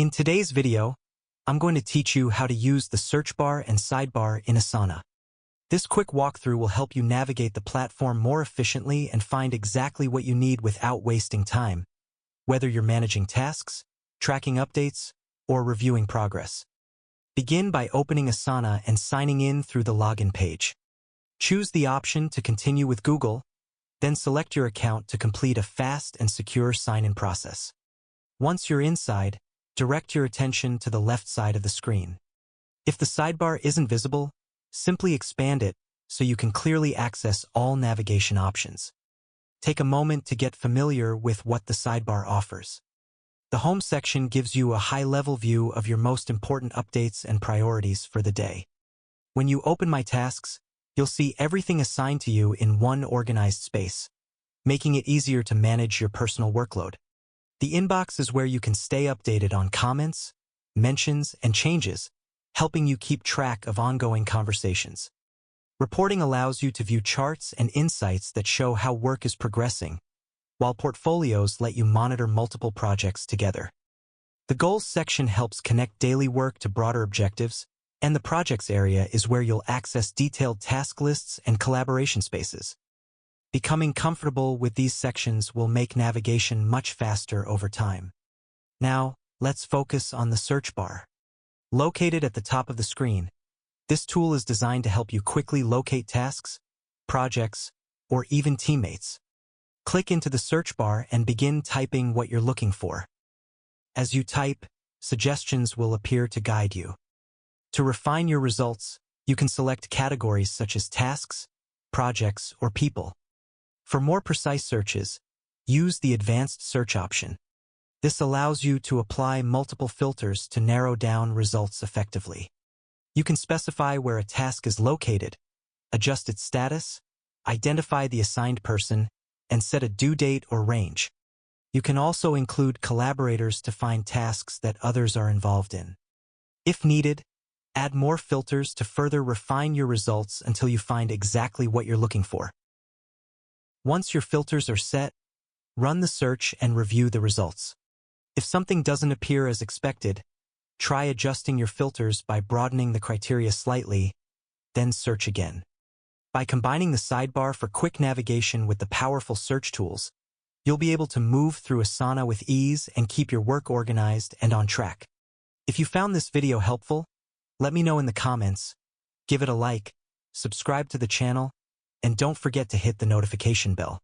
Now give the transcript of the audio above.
In today's video, I'm going to teach you how to use the search bar and sidebar in Asana. This quick walkthrough will help you navigate the platform more efficiently and find exactly what you need without wasting time, whether you're managing tasks, tracking updates, or reviewing progress. Begin by opening Asana and signing in through the login page. Choose the option to continue with Google, then select your account to complete a fast and secure sign-in process. Once you're inside, direct your attention to the left side of the screen. If the sidebar isn't visible, simply expand it so you can clearly access all navigation options. Take a moment to get familiar with what the sidebar offers. The home section gives you a high-level view of your most important updates and priorities for the day. When you open My Tasks, you'll see everything assigned to you in one organized space, making it easier to manage your personal workload. The inbox is where you can stay updated on comments, mentions, and changes, helping you keep track of ongoing conversations. Reporting allows you to view charts and insights that show how work is progressing, while portfolios let you monitor multiple projects together. The Goals section helps connect daily work to broader objectives, and the Projects area is where you'll access detailed task lists and collaboration spaces. Becoming comfortable with these sections will make navigation much faster over time. Now, let's focus on the search bar. Located at the top of the screen, this tool is designed to help you quickly locate tasks, projects, or even teammates. Click into the search bar and begin typing what you're looking for. As you type, suggestions will appear to guide you. To refine your results, you can select categories such as tasks, projects, or people. For more precise searches, use the advanced search option. This allows you to apply multiple filters to narrow down results effectively. You can specify where a task is located, adjust its status, identify the assigned person, and set a due date or range. You can also include collaborators to find tasks that others are involved in. If needed, add more filters to further refine your results until you find exactly what you're looking for. Once your filters are set, run the search and review the results. If something doesn't appear as expected, try adjusting your filters by broadening the criteria slightly, then search again. By combining the sidebar for quick navigation with the powerful search tools, you'll be able to move through Asana with ease and keep your work organized and on track. If you found this video helpful, let me know in the comments, give it a like, subscribe to the channel, and don't forget to hit the notification bell.